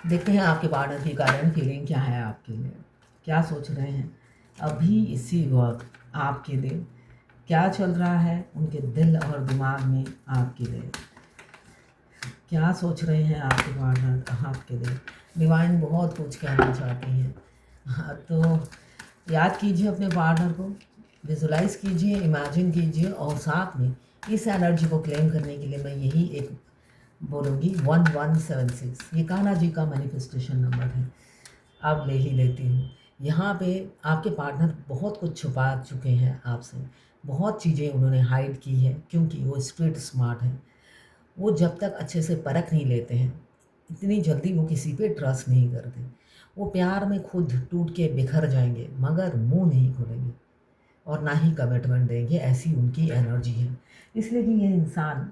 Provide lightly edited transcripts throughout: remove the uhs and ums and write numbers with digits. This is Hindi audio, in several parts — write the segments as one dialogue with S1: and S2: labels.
S1: देखते हैं आपके पार्टनर की करंट फीलिंग क्या है आपके लिए, क्या सोच रहे हैं अभी इसी वक्त आपके लिए, क्या चल रहा है उनके दिल और दिमाग में आपके लिए, क्या सोच रहे हैं आपके पार्टनर आपके लिए। डिवाइन बहुत कुछ कहना चाहती हैं। हाँ, तो याद कीजिए अपने पार्टनर को, विजुलाइज कीजिए, इमेजिन कीजिए, और साथ में इस एनर्जी को क्लेम करने के लिए मैं यही एक बोलूँगी 1176, ये कान्हा जी का मैनिफेस्टेशन नंबर है। अब ले ही लेती हूँ। यहाँ पे आपके पार्टनर बहुत कुछ छुपा चुके हैं आपसे, बहुत चीज़ें उन्होंने हाइड की है क्योंकि वो स्ट्रीट स्मार्ट हैं। वो जब तक अच्छे से परख नहीं लेते हैं, इतनी जल्दी वो किसी पे ट्रस्ट नहीं करते। वो प्यार में खुद टूट के बिखर जाएंगे मगर मुंह नहीं खोलेंगे और ना ही कमिटमेंट देंगे, ऐसी उनकी एनर्जी है। इसलिए कि ये इंसान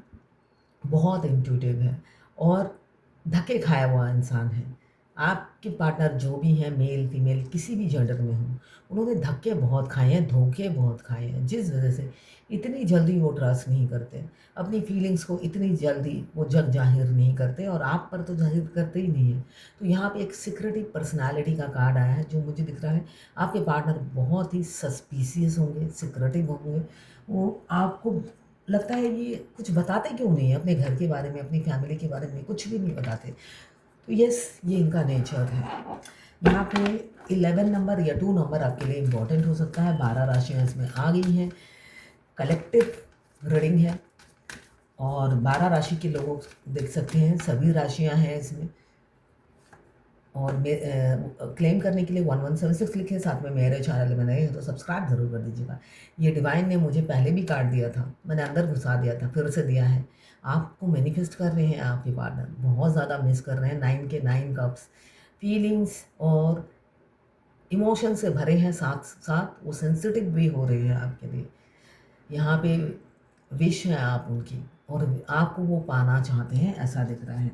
S1: बहुत इंट्यूटिव है और धक्के खाया हुआ इंसान है। आपके पार्टनर जो भी हैं, मेल फीमेल किसी भी जेंडर में हों, उन्होंने धक्के बहुत खाए हैं, धोखे बहुत खाए हैं, जिस वजह से इतनी जल्दी वो ट्रस्ट नहीं करते, अपनी फीलिंग्स को इतनी जल्दी वो जग जाहिर नहीं करते, और आप पर तो जाहिर करते ही नहीं है। तो यहाँ पे एक सिक्रेटिव पर्सनालिटी का कार्ड आया है जो मुझे दिख रहा है। आपके पार्टनर बहुत ही सस्पिशियस होंगे, सिक्रेटिव होंगे। वो आपको लगता है ये कुछ बताते क्यों नहीं है अपने घर के बारे में, अपनी फैमिली के बारे में कुछ भी नहीं बताते। तो यस, ये इनका नेचर है। यहाँ पे 11 नंबर या 2 नंबर आपके लिए इम्पोर्टेंट हो सकता है। 12 राशियाँ इसमें आ गई हैं, कलेक्टिव रीडिंग है, और 12 राशि के लोग देख सकते हैं, सभी राशियाँ हैं इसमें। और क्लेम करने के लिए 1176 लिखे, साथ में मेरे चैनल में नए हैं तो सब्सक्राइब ज़रूर कर दीजिएगा। ये डिवाइन ने मुझे पहले भी कार्ड दिया था, मैंने अंदर घुसा दिया था, फिर से दिया है। आपको मैनिफेस्ट कर रहे हैं आपके पार्टनर, बहुत ज़्यादा मिस कर रहे हैं। 9 के 9 कप्स, फीलिंग्स और इमोशन से भरे हैं, साथ साथ वो सेंसिटिव भी हो रही है आपके लिए। यहाँ पे विश है आप उनकी, और आपको वो पाना चाहते हैं ऐसा दिख रहा है।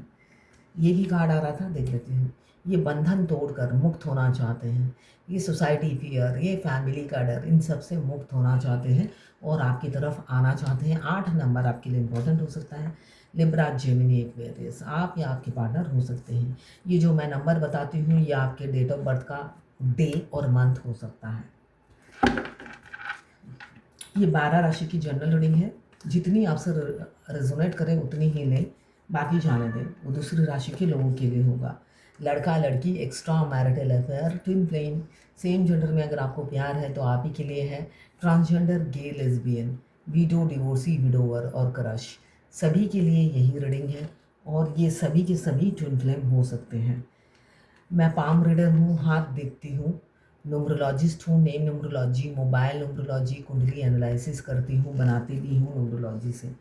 S1: ये भी कार्ड आ रहा था, देख लेते हैं। ये बंधन तोड़कर मुक्त होना चाहते हैं, ये सोसाइटी फियर, ये फैमिली का डर, इन सब से मुक्त होना चाहते हैं और आपकी तरफ आना चाहते हैं। 8 नंबर आपके लिए इम्पोर्टेंट हो सकता है। लिब्रा, जेमिनी, एक्वेरियस, आप या आपके पार्टनर हो सकते हैं। ये जो मैं नंबर बताती हूँ ये आपके डेट ऑफ बर्थ का डे और मंथ हो सकता है। ये 12 राशि की जनरल रीडिंग है, जितनी आपसे रेजोनेट करे उतनी ही लें, बाकी जाने दें, वो दूसरी राशि के लोगों के लिए होगा। लड़का लड़की, extra marital affair, twin flame, same gender में अगर आपको प्यार है तो आप ही के लिए है। ट्रांसजेंडर, गे, लेस्बियन, वीडो, डिवोर्सी, विडोवर और क्रश, सभी के लिए यही रीडिंग है, और ये सभी के सभी ट्विन फ्लेम हो सकते हैं। मैं पाम रीडर हूँ, हाथ देखती हूँ, न्यूमरोलॉजिस्ट हूँ, नेम न्यूमरोलॉजी, मोबाइल न्यूमरोलॉजी, कुंडली एनालिसिस करती हूँ, बनाती भी हूँ न्यूमरोलॉजी से,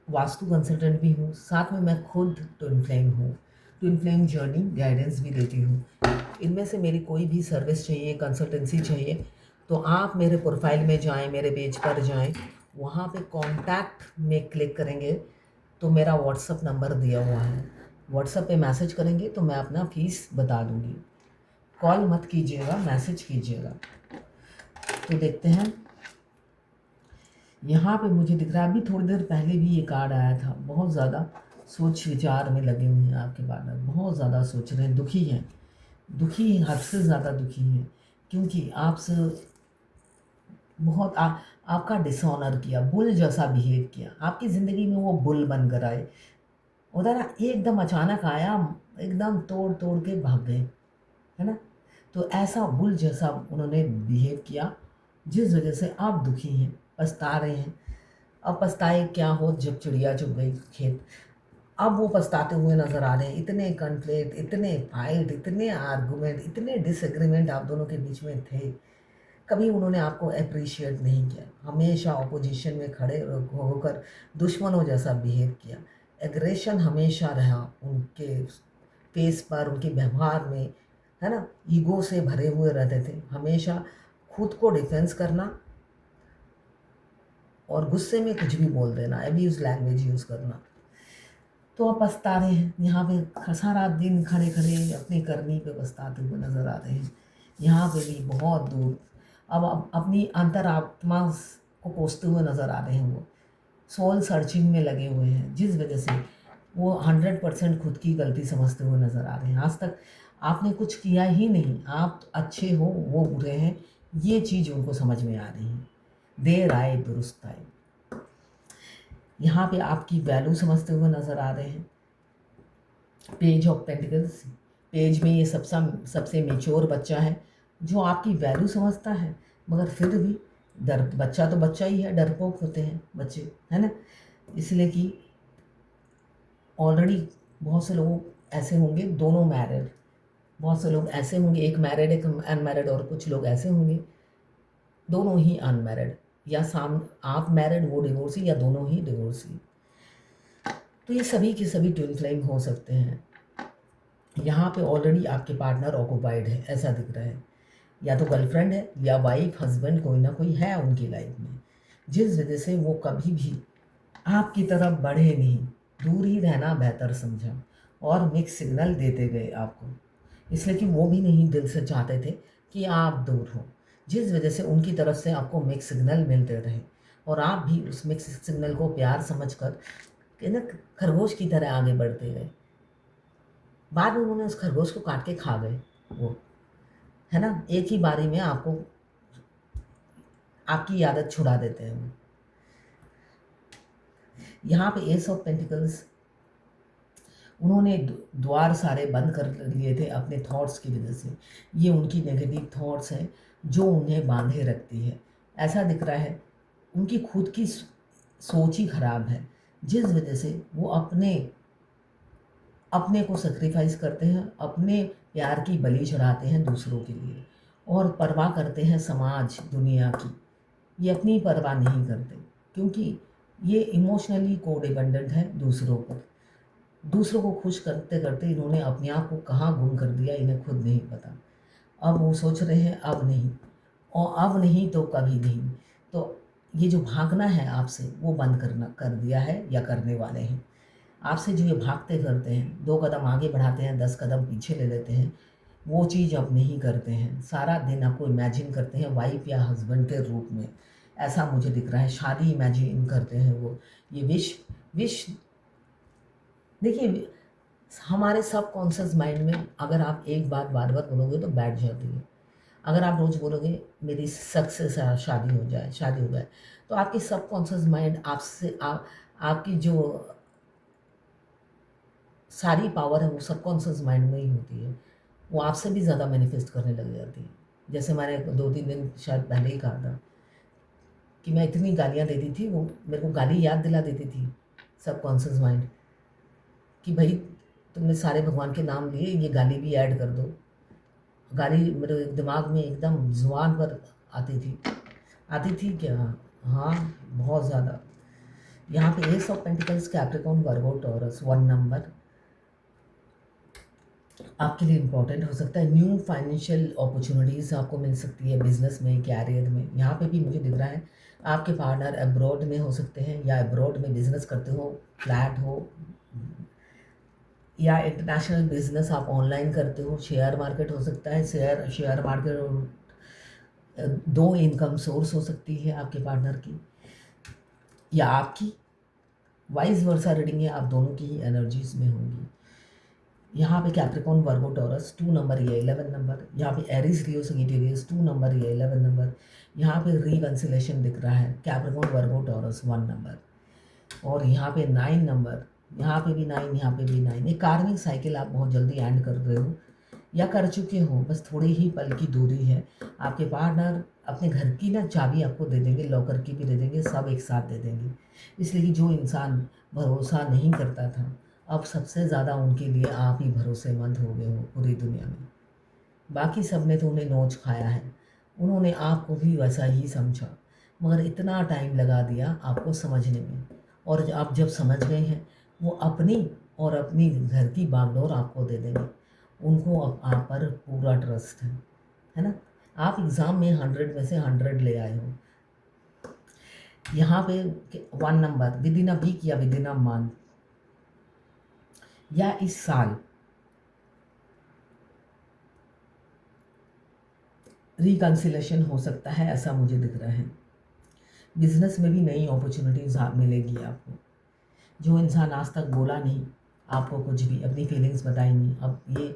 S1: वास्तु कंसल्टेंट भी हूँ, साथ में मैं खुद ट्विन फ्लेम हूँ। ट्विन फ्लेम जर्नी गाइडेंस भी देती हूँ। इनमें से मेरी कोई भी सर्विस चाहिए, कंसल्टेंसी चाहिए, तो आप मेरे प्रोफाइल में जाएं, मेरे पेज पर जाएं, वहाँ पे कॉन्टैक्ट में क्लिक करेंगे तो मेरा व्हाट्सअप नंबर दिया हुआ है। व्हाट्सअप पे मैसेज करेंगे तो मैं अपना फीस बता दूँगी। कॉल मत कीजिएगा, मैसेज कीजिएगा। तो देखते हैं, यहाँ पे मुझे दिख रहा है, अभी थोड़ी देर पहले भी ये कार्ड आया था। बहुत ज़्यादा सोच विचार में लगे हुए हैं आपके पार्टनर, बहुत ज़्यादा सोच रहे हैं, दुखी हैं, दुखी हद से ज़्यादा दुखी हैं, क्योंकि आपसे बहुत आपका डिसऑनर किया, बुल जैसा बिहेव किया, आपकी ज़िंदगी में वो बुल बन कर आए, उधर एकदम अचानक आया, एकदम तोड़ तोड़ के भाग गए, है ना। तो ऐसा बुल जैसा उन्होंने बिहेव किया, जिस वजह से आप दुखी हैं, पछता रहे हैं। अब पछताए क्या हो जब चिड़िया चुग गई खेत। अब वो पछताते हुए नज़र आ रहे हैं। इतने कन्फ्लिक्ट, इतने फाइट, इतने आर्गुमेंट, इतने डिसएग्रीमेंट आप दोनों के बीच में थे, कभी उन्होंने आपको अप्रिशिएट नहीं किया, हमेशा ऑपोजिशन में खड़े होकर दुश्मनों जैसा बिहेव किया। एग्रेशन हमेशा रहा उनके फेस पर, उनके व्यवहार में, है ना। ईगो से भरे हुए रहते थे, हमेशा खुद को डिफेंस करना और गुस्से में कुछ भी बोल देना, अब्यूज लैंग्वेज यूज़ करना। तो आप पछता रहे हैं, यहाँ पे सारा दिन खड़े खड़े अपनी करनी पे पछताते हुए नज़र आ रहे हैं। यहाँ पे भी बहुत दूर अब अपनी अंतरात्मा को कोसते हुए नज़र आ रहे हैं। वो सोल सर्चिंग में लगे हुए हैं, जिस वजह से वो 100% खुद की गलती समझते हुए नज़र आ रहे हैं। आज तक आपने कुछ किया ही नहीं, आप अच्छे हो वो बुरे हैं, ये चीज़ उनको समझ में आ रही है। देर आए दुरुस्त आए। यहाँ पे आपकी वैल्यू समझते हुए नज़र आ रहे हैं। पेज ऑफ पेंटिकल्स, पेज में ये सबसे मेच्योर बच्चा है जो आपकी वैल्यू समझता है, मगर फिर भी बच्चा तो बच्चा ही है, डरपोक होते हैं बच्चे, है ना। इसलिए कि ऑलरेडी बहुत से लोग ऐसे होंगे, दोनों मैरिड, बहुत से लोग ऐसे होंगे, एक मैरिड एक अनमैरिड, और कुछ लोग ऐसे होंगे दोनों ही अनमैरिड, या आप मैरिड वो डिवोर्सी, या दोनों ही डिवोर्सी। तो ये सभी के सभी ट्विन फ्लेम हो सकते हैं। यहाँ पे ऑलरेडी आपके पार्टनर ऑक्युपाइड है, ऐसा दिख रहा है, या तो गर्लफ्रेंड है या वाइफ हस्बैंड, कोई ना कोई है उनकी लाइफ में, जिस वजह से वो कभी भी आपकी तरफ बढ़े नहीं, दूर ही रहना बेहतर समझा और मिक्स सिग्नल देते गए आपको, इसलिए कि वो भी नहीं दिल से चाहते थे कि आप दूर हो, जिस वजह से उनकी तरफ से आपको मिक्स सिग्नल मिलते रहे और आप भी उस मिक्स सिग्नल को प्यार समझकर ना खरगोश की तरह आगे बढ़ते गए। बाद में उन्होंने उस खरगोश को काट के खा गए वो, है ना। एक ही बारी में आपको आपकी आदत छुड़ा देते हैं वो। यहाँ पे एस ऑफ पेंटिकल्स, उन्होंने द्वार सारे बंद कर लिए थे अपने थॉट्स की वजह से। ये उनकी नेगेटिव थॉट्स हैं जो उन्हें बांधे रखती है। ऐसा दिख रहा है उनकी खुद की सोच ही खराब है, जिस वजह से वो अपने अपने को सेक्रीफाइस करते हैं, अपने प्यार की बलि चढ़ाते हैं दूसरों के लिए, और परवाह करते हैं समाज दुनिया की। ये अपनी परवाह नहीं करते, क्योंकि ये इमोशनली कोडिपेंडेंट है दूसरों पर। दूसरों को खुश करते करते इन्होंने अपने आप को कहाँ गुम कर दिया, इन्हें खुद नहीं पता। अब वो सोच रहे हैं अब नहीं, और अब नहीं तो कभी नहीं। तो ये जो भागना है आपसे, वो बंद कर दिया है या करने वाले हैं। आपसे जो ये भागते करते हैं, 2 कदम आगे बढ़ाते हैं, 10 कदम पीछे ले लेते हैं, वो चीज़ अब नहीं करते हैं। सारा दिन आपको इमेजिन करते हैं वाइफ या हस्बैंड के रूप में, ऐसा मुझे दिख रहा है। शादी इमेजिन करते हैं वो। ये विश विश देखिए, हमारे सबकॉन्शियस माइंड में अगर आप एक बात बार बार बोलोगे तो बैठ जाती है। अगर आप रोज़ बोलोगे मेरी शख्स से शादी हो जाए, शादी हो जाए, तो आपकी सबकॉन्शियस माइंड आपकी जो सारी पावर है वो सबकॉन्शियस माइंड में ही होती है। वो आपसे भी ज़्यादा मैनिफेस्ट करने लग जाती है। जैसे मैंने 2-3 दिन शायद पहले ही कहा था कि मैं इतनी गालियाँ देती थी, वो मेरे को गाली याद दिला देती थी सबकॉन्शियस माइंड, कि भाई तुमने सारे भगवान के नाम लिए, ये गाली भी ऐड कर दो। गाली मेरे दिमाग में एकदम ज़ुबान पर आती थी क्या? हाँ, बहुत ज़्यादा। यहाँ पे S of pentacles, Capricorn, Virgo, taurus, 1 number आपके लिए इम्पोर्टेंट हो सकता है। न्यू फाइनेंशियल अपॉर्चुनिटीज़ आपको मिल सकती है बिजनेस में, कैरियर में। यहाँ पे भी मुझे दिख रहा है आपके पार्टनर अब्रॉड में हो सकते हैं, या अब्रॉड में बिजनेस करते हो, फ्लैट हो, या इंटरनेशनल बिजनेस आप ऑनलाइन करते हो। शेयर मार्केट हो सकता है, शेयर मार्केट 2 इनकम सोर्स हो सकती है आपके पार्टनर की या आपकी। वाइस वर्सा रीडिंग है, आप दोनों की ही एनर्जीज में होंगी। यहाँ पे कैप्रिकॉर्न, वर्गो, टॉरस 2 नंबर या 11 नंबर। यहाँ पे एरीज, लियो, सजिटेरियस 2 नंबर या 11 नंबर। यहाँ पे रिकन्सिलेशन दिख रहा है, कैप्रिकॉर्न, वर्गो, टॉरस 1 नंबर। और यहाँ पे 9 नंबर, यहाँ पे भी 9, यहाँ पे भी 9। एक कार्मिक साइकिल आप बहुत जल्दी एंड कर रहे हो या कर चुके हो, बस थोड़ी ही पल की दूरी है। आपके पार्टनर अपने घर की ना चाबी आपको दे देंगे, लॉकर की भी दे देंगे, सब एक साथ दे देंगे। इसलिए कि जो इंसान भरोसा नहीं करता था, अब सबसे ज़्यादा उनके लिए आप ही भरोसेमंद हो गए हो पूरी दुनिया में। बाकी सब ने तो उन्हें नोच खाया है, उन्होंने आपको भी वैसा ही समझा, मगर इतना टाइम लगा दिया आपको समझने में। और आप जब समझ गए हैं, वो अपनी और अपनी घर की बागडोर आपको दे देंगे। उनको अब आप पर पूरा ट्रस्ट है ना। आप एग्ज़ाम में 100 में से 100 ले आए हो। यहाँ पे 1 number, within a week या विद इन अ मंथ या इस साल रिकन्सिलेशन हो सकता है, ऐसा मुझे दिख रहा है। बिजनेस में भी नई अपॉर्चुनिटीज़ मिलेगी आपको। जो इंसान आज तक बोला नहीं, आपको कुछ भी अपनी फीलिंग्स बताएंगी। अब ये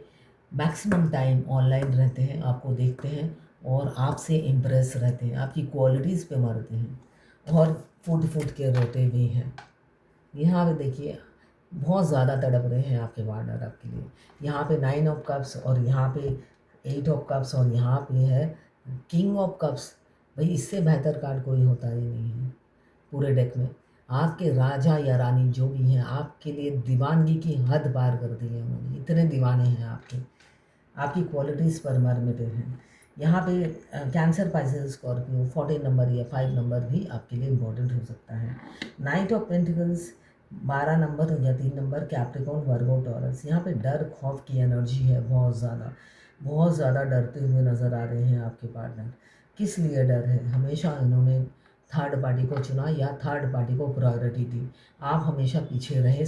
S1: मैक्सिमम टाइम ऑनलाइन रहते हैं, आपको देखते हैं और आपसे इम्प्रेस रहते हैं, आपकी क्वालिटीज़ पे मरते हैं और फूट फूट के रोते भी हैं। यहाँ पे देखिए बहुत ज़्यादा तड़प रहे हैं आपके पार्टनर आपके लिए। यहाँ पे 9 ऑफ कप्स और यहाँ पे 8 ऑफ कप्स और यहाँ पे है किंग ऑफ कप्स। भाई इससे बेहतर कार्ड कोई होता ही नहीं है पूरे डेक में। आपके राजा या रानी जो भी हैं आपके लिए दीवानगी की हद पार कर दी है उन्होंने, इतने दीवाने हैं आपकी क्वालिटीज़ पर मर मिटे हैं। यहाँ पे कैंसर, पाइसेस, स्कॉर्पियो 14 नंबर या 5 नंबर भी आपके लिए इम्पोर्टेंट हो सकता है। नाइट ऑफ पेंटिकल्स 12 नंबर या 3 नंबर, कैप्रिकॉर्न, वर्गो, टॉरस। यहाँ पे डर खौफ की एनर्जी है, बहुत ज़्यादा डरते हुए नज़र आ रहे हैं आपके पार्टनर। किस लिए डर है? हमेशा इन्होंने थर्ड पार्टी को चुना या थर्ड पार्टी को प्रायोरिटी दी। आप हमेशा पीछे रहे,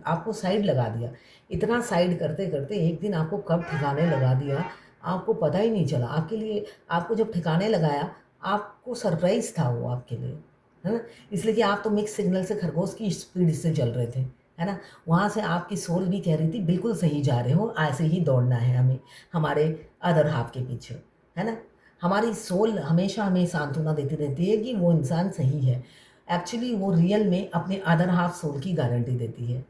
S1: आपको साइड लगा दिया। इतना साइड करते करते एक दिन आपको कब ठिकाने लगा दिया आपको पता ही नहीं चला। आपके लिए आपको जब ठिकाने लगाया आपको सरप्राइज़ था वो आपके लिए, है ना? इसलिए कि आप तो मिक्स सिग्नल से खरगोश की स्पीड से चल रहे थे, है ना? वहाँ से आपकी सोल भी कह रही थी बिल्कुल सही जा रहे हो, ऐसे ही दौड़ना है हमें हमारे अदर हाफ के पीछे, है ना? हमारी सोल हमेशा हमें सांत्वना देती रहती है कि वो इंसान सही है। एक्चुअली वो रियल में अपने अदर हाफ सोल की गारंटी देती है,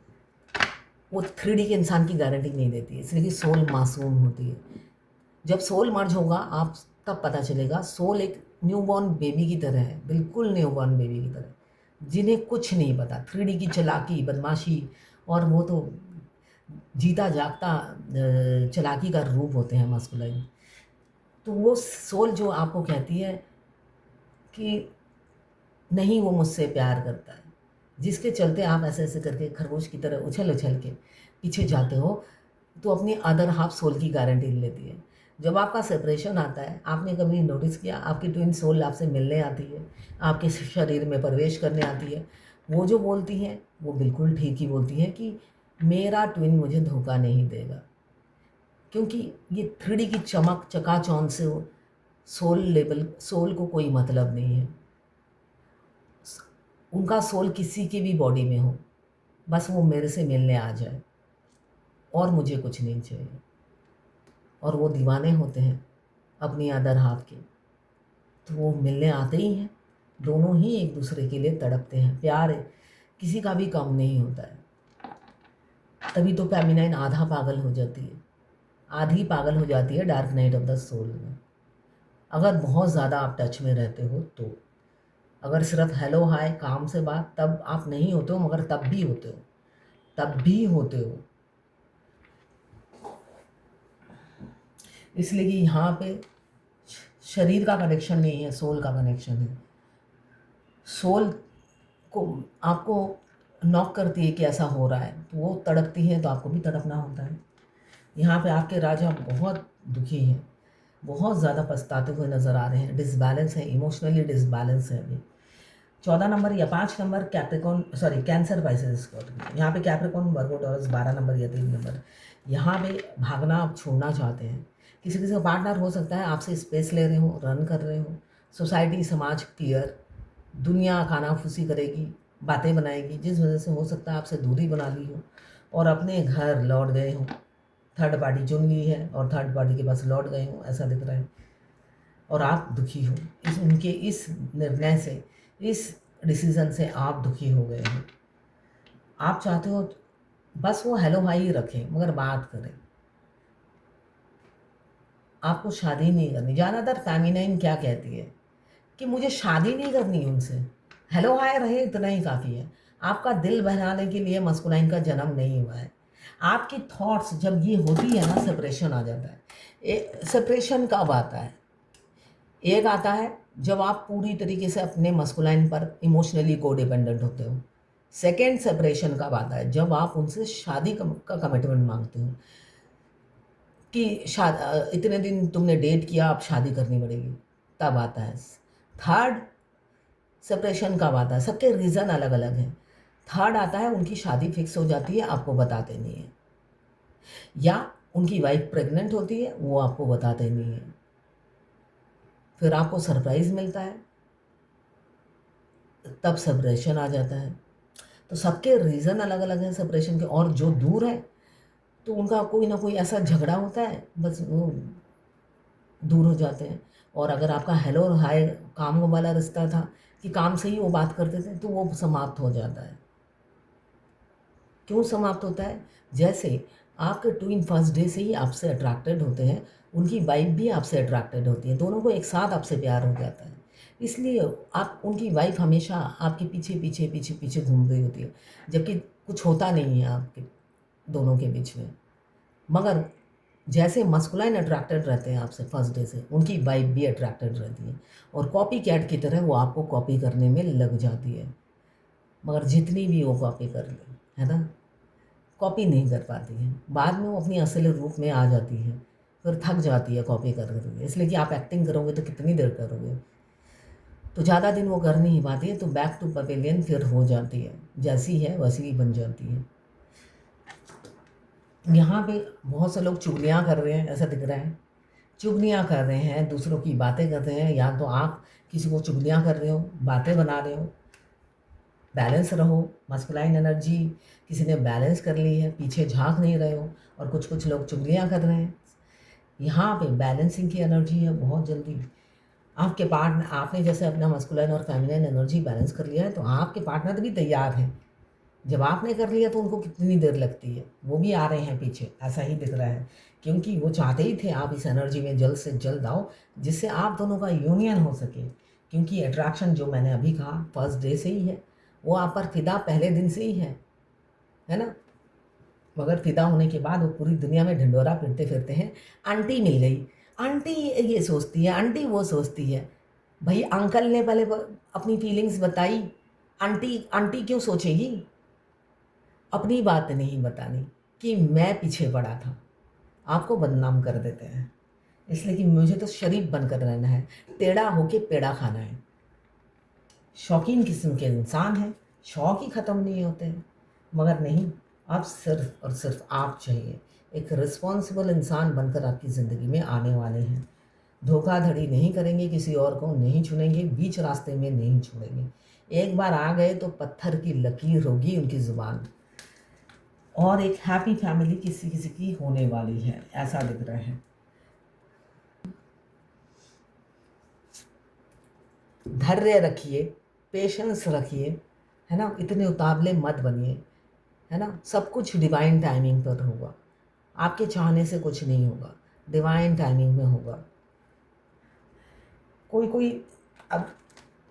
S1: वो 3D के इंसान की गारंटी नहीं देती है, इसलिए कि सोल मासूम होती है। जब सोल मर्ज होगा आप तब पता चलेगा सोल एक न्यूबॉर्न बेबी की तरह है, बिल्कुल न्यूबॉर्न बेबी की तरह, जिन्हें कुछ नहीं पता। 3D की चालाकी, बदमाशी और वो तो जीता जागता चालाकी का रूप होते हैं मस्कुलाइन। तो वो सोल जो आपको कहती है कि नहीं वो मुझसे प्यार करता है, जिसके चलते आप ऐसे ऐसे करके खरगोश की तरह उछल उछल के पीछे जाते हो, तो अपनी अदर हाफ सोल की गारंटी लेती है। जब आपका सेपरेशन आता है, आपने कभी नोटिस किया आपकी ट्विन सोल आपसे मिलने आती है, आपके शरीर में प्रवेश करने आती है, वो जो बोलती हैं वो बिल्कुल ठीक ही बोलती हैं कि मेरा ट्विन मुझे धोखा नहीं देगा। क्योंकि ये 3D की चमक चकाचौंध से सोल को कोई मतलब नहीं है। उनका सोल किसी की भी बॉडी में हो, बस वो मेरे से मिलने आ जाए और मुझे कुछ नहीं चाहिए। और वो दीवाने होते हैं अपनी अदर हाफ के, तो वो मिलने आते ही हैं, दोनों ही एक दूसरे के लिए तड़पते हैं। प्यार किसी का भी कम नहीं होता है। तभी तो फेमिनाइन आधा पागल हो जाती है, आधी पागल हो जाती है dark night of the soul में। अगर बहुत ज़्यादा आप टच में रहते हो तो, अगर सिर्फ हेलो हाय काम से बात तब आप नहीं होते हो, मगर तब भी होते हो, तब भी होते हो। इसलिए कि यहाँ पे शरीर का कनेक्शन नहीं है, सोल का कनेक्शन है। सोल को आपको नॉक करती है कि ऐसा हो रहा है, तो वो तड़पती है तो आपको भी तड़पना होता है। यहाँ पे आपके राजा बहुत दुखी हैं, बहुत ज़्यादा पछताते हुए नज़र आ रहे हैं, डिसबैलेंस है, इमोशनली डिसबैलेंस है अभी। 14 नंबर या 5 नंबर कैंसर, पाइसेस, स्कॉर्पियो। यहाँ पे कैप्रिकॉर्न, वर्गो, टॉरस 12 नंबर या 3 नंबर। यहाँ पे भागना आप छोड़ना चाहते हैं। किसी किसी का पार्टनर हो सकता है आपसे स्पेस ले रहे हो, रन कर रहे हो। सोसाइटी, समाज क्लियर, दुनिया कानाफूसी करेगी, बातें बनाएगी, जिस वजह से हो सकता है आपसे दूरी बना ली हो और अपने घर लौट गए हो। थर्ड पार्टी चुन ली है और थर्ड पार्टी के पास लौट गए हो, ऐसा दिख रहा है। और आप दुखी हो उनके इस निर्णय से, इस डिसीज़न से आप दुखी हो गए हो। आप चाहते हो बस वो हेलो हाई ही रखें मगर बात करें। आपको शादी नहीं करनी। ज़्यादातर फेमिनाइन क्या कहती है कि मुझे शादी नहीं करनी उनसे, हेलो हाय रहे इतना ही काफ़ी है। आपका दिल बहलाने के लिए मस्कुलाइन का जन्म नहीं हुआ है। आपकी थॉट्स जब ये होती है ना, सेपरेशन आ जाता है। सेपरेशन कब आता है? एक आता है जब आप पूरी तरीके से अपने मस्कुलाइन पर इमोशनली को डिपेंडेंट होते हो। सेकेंड सेपरेशन कब आता है? जब आप उनसे शादी का कमिटमेंट मांगते हो कि इतने दिन तुमने डेट किया, अब शादी करनी पड़ेगी, तब आता है। थर्ड सेपरेशन कब आता है? सबके रीज़न अलग अलग हैं। थर्ड आता है उनकी शादी फिक्स हो जाती है, आपको बताते नहीं है, या उनकी वाइफ प्रेग्नेंट होती है, वो आपको बताते नहीं है, फिर आपको सरप्राइज़ मिलता है, तब सेपरेशन आ जाता है। तो सबके रीज़न अलग अलग हैं सेपरेशन के, और जो दूर है तो उनका कोई ना कोई ऐसा झगड़ा होता है, बस वो दूर हो जाते हैं। और अगर आपका हेलो और हाय काम वाला रिश्ता था कि काम से ही वो बात करते थे, तो वो समाप्त हो जाता है। क्यों समाप्त होता है? जैसे आपके ट्विन फर्स्ट डे से ही आपसे अट्रैक्टेड होते हैं, उनकी वाइफ भी आपसे अट्रैक्टेड होती है, दोनों को एक साथ आपसे प्यार हो जाता है। इसलिए आप उनकी वाइफ हमेशा आपके पीछे पीछे पीछे पीछे घूम रही होती है, जबकि कुछ होता नहीं है आपके दोनों के बीच में। मगर जैसे मस्कुलाइन अट्रैक्टेड रहते हैं आपसे फर्स्ट डे से, उनकी वाइफ भी अट्रैक्टेड रहती है, और कॉपी कैट की तरह वो आपको कॉपी करने में लग जाती है। मगर जितनी भी वो कॉपी कर ले, है ना, कॉपी नहीं कर पाती है। बाद में वो अपनी असली रूप में आ जाती है, फिर थक जाती है कॉपी कर करके, इसलिए कि आप एक्टिंग करोगे तो कितनी देर करोगे, तो ज़्यादा दिन वो कर नहीं पाती है, तो बैक टू पवेलियन फिर हो जाती है, जैसी है वैसी ही बन जाती है। यहाँ पे बहुत से लोग चुगलियाँ कर रहे हैं, ऐसा दिख रहा है, चुगलियाँ कर रहे हैं, दूसरों की बातें कर रहे हैं, या तो आप किसी को चुगलियाँ कर रहे हो, बातें बना रहे हो। बैलेंस रहो, मस्कुलाइन एनर्जी किसी ने बैलेंस कर ली है, पीछे झांक नहीं रहे हो, और कुछ कुछ लोग चुगलियाँ कर रहे हैं। यहाँ पे बैलेंसिंग की एनर्जी है बहुत जल्दी। आपके पार्टनर, आपने जैसे अपना मस्कुलाइन और फेमिनाइन एनर्जी बैलेंस कर लिया है, तो आपके पार्टनर भी तैयार हैं। जब आपने कर लिया तो उनको कितनी देर लगती है, वो भी आ रहे हैं पीछे, ऐसा ही दिख रहा है, क्योंकि वो चाहते ही थे आप इस एनर्जी में जल्द से जल्द आओ, जिससे आप दोनों का यूनियन हो सके। क्योंकि अट्रैक्शन जो मैंने अभी कहा फर्स्ट डे से ही है, वो आप पर फिदा पहले दिन से ही है ना। मगर फिदा होने के बाद वो पूरी दुनिया में ढिंडोरा फिरते फिरते हैं, आंटी मिल गई, आंटी ये सोचती है, आंटी वो सोचती है। भाई अंकल ने पहले अपनी फीलिंग्स बताई, आंटी आंटी क्यों सोचेगी? अपनी बात नहीं बतानी कि मैं पीछे पड़ा था, आपको बदनाम कर देते हैं। इसलिए कि मुझे तो शरीफ बनकर रहना है, टेढ़ा होके पेड़ा खाना है। शौकीन किस्म के इंसान हैं, शौक ही ख़त्म नहीं होते हैं। मगर नहीं, आप सिर्फ और सिर्फ आप चाहिए, एक रिस्पॉन्सिबल इंसान बनकर आपकी ज़िंदगी में आने वाले हैं। धोखाधड़ी नहीं करेंगे, किसी और को नहीं चुनेंगे, बीच रास्ते में नहीं छोड़ेंगे। एक बार आ गए तो पत्थर की लकीर होगी उनकी ज़ुबान। और एक हैप्पी फैमिली किसी किसी की होने वाली है, ऐसा दिख रहा है। धैर्य रखिए, पेशेंस रखिए, है ना, इतने उतावले मत बनिए, है ना। सब कुछ डिवाइन टाइमिंग पर होगा, आपके चाहने से कुछ नहीं होगा, डिवाइन टाइमिंग में होगा। कोई कोई अब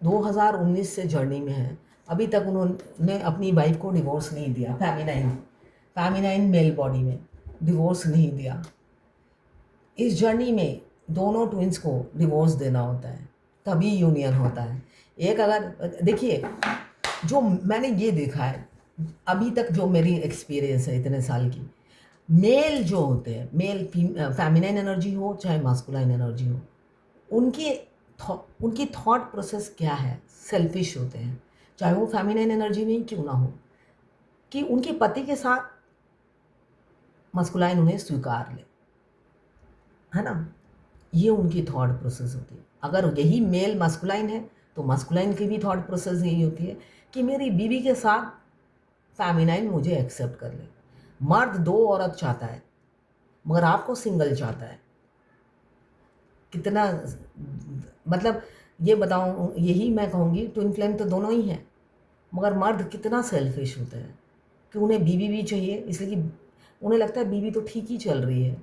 S1: 2019 से जर्नी में है, अभी तक उन्होंने अपनी वाइफ को डिवोर्स नहीं दिया, फेमिनाइन मेल बॉडी में डिवोर्स नहीं दिया। इस जर्नी में दोनों ट्विंस को डिवोर्स देना होता है, तभी यूनियन होता है। एक अगर देखिए, जो मैंने ये देखा है अभी तक, जो मेरी एक्सपीरियंस है इतने साल की, मेल जो होते हैं, मेल फेमिनाइन एनर्जी हो चाहे मास्कुलाइन एनर्जी हो, उनकी उनकी थॉट प्रोसेस क्या है, सेल्फिश होते हैं, चाहे वो फेमिनाइन एनर्जी में ही क्यों ना हो, कि उनके पति के साथ मास्कुलाइन उन्हें स्वीकार ले, है ना। ये उनकी थॉट प्रोसेस होती है। अगर यही मेल मास्कुलाइन है, तो मास्कुलाइन की भी थॉट प्रोसेस यही होती है कि मेरी बीवी के साथ फेमिनाइन मुझे एक्सेप्ट कर ले। मर्द दो औरत चाहता है, मगर आपको सिंगल चाहता है। कितना, मतलब ये बताऊँ, यही मैं कहूँगी, ट्विन फ्लेम तो दोनों ही हैं, मगर मर्द कितना सेल्फिश होते हैं कि उन्हें बीवी भी चाहिए, इसलिए कि उन्हें लगता है बीवी तो ठीक ही चल रही है,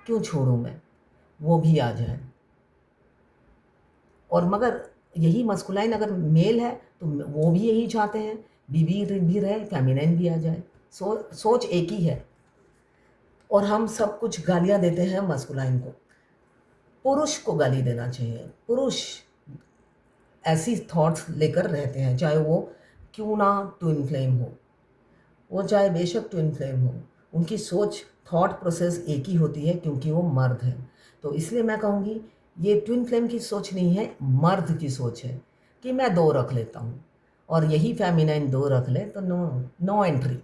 S1: क्यों छोड़ूं मैं, वो भी आ जाए। और मगर यही मस्कुलाइन अगर मेल है, तो वो भी यही चाहते हैं, बीवी भी रहे, फेमिनाइन भी आ जाए। सोच एक ही है। और हम सब कुछ गालियाँ देते हैं मस्कुलाइन को, पुरुष को गाली देना चाहिए। पुरुष ऐसी थॉट्स लेकर रहते हैं, चाहे वो क्यों ना ट्विन फ्लेम हो, वो चाहे बेशक ट्विन फ्लेम हो, उनकी सोच थॉट प्रोसेस एक ही होती है, क्योंकि वो मर्द है। तो इसलिए मैं कहूँगी, ये ट्विन फ्लेम की सोच नहीं है, मर्द की सोच है कि मैं दो रख लेता हूँ, और यही फेमिनाइन दो रख ले तो नो एंट्री।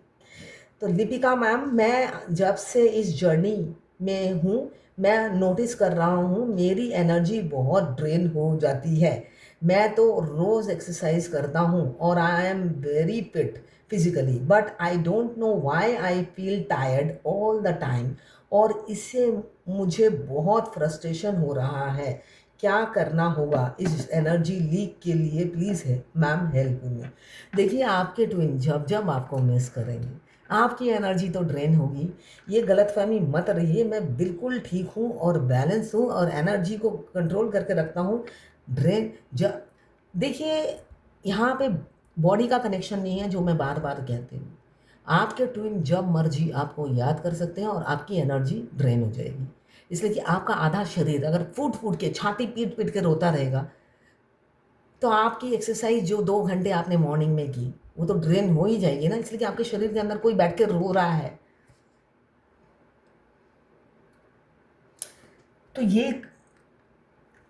S1: तो दीपिका मैम, मैं जब से इस जर्नी में हूँ, मैं नोटिस कर रहा हूँ मेरी एनर्जी बहुत ड्रेन हो जाती है। मैं तो रोज़ एक्सरसाइज करता हूँ और I am very fit, physically, but I don't know why I feel tired all the time, और इससे मुझे बहुत फ्रस्ट्रेशन हो रहा है। क्या करना होगा इस एनर्जी लीक के लिए? प्लीज़ है मैम, हेल्प मी। देखिए, आपके ट्विन जब जब आपको मिस करेंगे, आपकी एनर्जी तो ड्रेन होगी। ये गलतफहमी मत रहिए, मैं बिल्कुल ठीक हूँ और बैलेंस हूँ और एनर्जी को कंट्रोल करके रखता हूँ। ड्रेन ज देखिए, यहाँ पे बॉडी का कनेक्शन नहीं है, जो मैं बार-बार कहती हूँ। आपके ट्विन जब मर्ज़ी आपको याद कर सकते हैं और आपकी एनर्जी ड्रेन हो जाएगी। इसलिए कि आपका आधा शरीर अगर फूट-फूट के, छाती पीट-पीट के रोता रहेगा, तो आपकी एक्सरसाइज़ जो 2 घंटे आपने मॉर्निंग में की, वो तो ड्रेन हो ही जाएगी ना, इसलिए कि आपके शरीर के अंदर कोई बैठ के रो रहा है। तो ये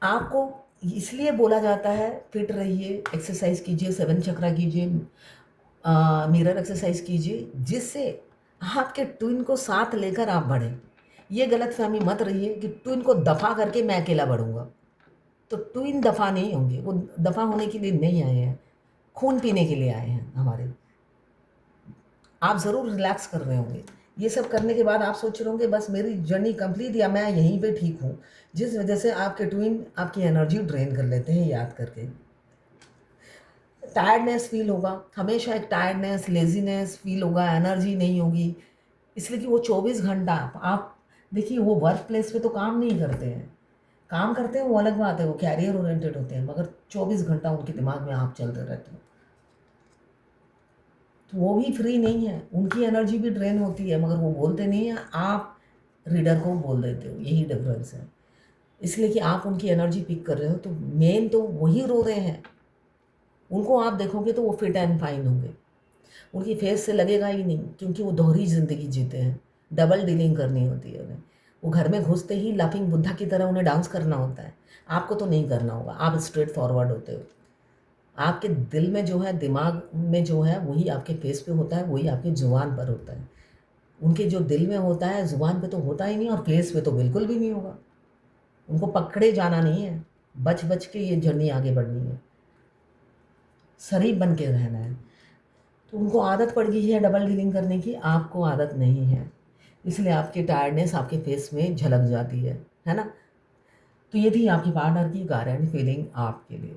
S1: आपको इसलिए बोला जाता है, फिट रहिए, एक्सरसाइज़ कीजिए, 7 चक्रा कीजिए, मिरर एक्सरसाइज़ कीजिए, जिससे आपके ट्विन को साथ लेकर आप बढ़ें। ये गलतफ़हमी मत रहिए कि ट्विन को दफ़ा करके मैं अकेला बढ़ूँगा। तो ट्विन दफ़ा नहीं होंगे, वो दफ़ा होने के लिए नहीं आए हैं, खून पीने के लिए आए हैं हमारे। आप ज़रूर रिलैक्स कर रहे होंगे। ये सब करने के बाद आप सोच रहे होंगे बस मेरी जर्नी कंप्लीट, या मैं यहीं पे ठीक हूँ, जिस वजह से आपके ट्विन आपकी एनर्जी ड्रेन कर लेते हैं याद करके। टायर्डनेस फ़ील होगा, हमेशा एक टायर्डनेस, लेज़ीनेस फ़ील होगा, एनर्जी नहीं होगी। इसलिए कि वो 24 घंटा आप देखिए, वो वर्क प्लेस पे तो काम नहीं करते हैं। काम करते हैं वो अलग बात है, वो कैरियर ओरिएंटेड होते हैं, मगर 24 घंटा उनके दिमाग में आप चलते रहते हो। तो वो भी फ्री नहीं है, उनकी एनर्जी भी ड्रेन होती है, मगर वो बोलते नहीं हैं, आप रीडर को बोल देते हो, यही डिफ़रेंस है। इसलिए कि आप उनकी एनर्जी पिक कर रहे हो, तो मेन तो वही रो रहे हैं। उनको आप देखोगे तो वो फिट एंड फाइन होंगे। उनकी फेस से लगेगा ही नहीं, क्योंकि वो दोहरी ज़िंदगी जीते हैं, डबल डीलिंग करनी होती है उन्हें। वो घर में घुसते ही लाफिंग बुद्धा की तरह उन्हें डांस करना होता है। आपको तो नहीं करना होगा, आप स्ट्रेट फॉरवर्ड होते हो। आपके दिल में जो है, दिमाग में जो है, वही आपके फेस पे होता है, वही आपकी ज़ुबान पर होता है। उनके जो दिल में होता है, ज़ुबान पे तो होता ही नहीं, और फेस पे तो बिल्कुल भी नहीं होगा। उनको पकड़े जाना नहीं है, बच-बच के ये जर्नी आगे बढ़नी है, शरीफ बन के रहना है। तो उनको आदत पड़ गई है डबल डीलिंग करने की, आपको आदत नहीं है। इसलिए आपकी टायर्डनेस आपके फेस में झलक जाती है ना? तो ये थी आपकी पार्टनर की गारंटी फीलिंग आपके लिए।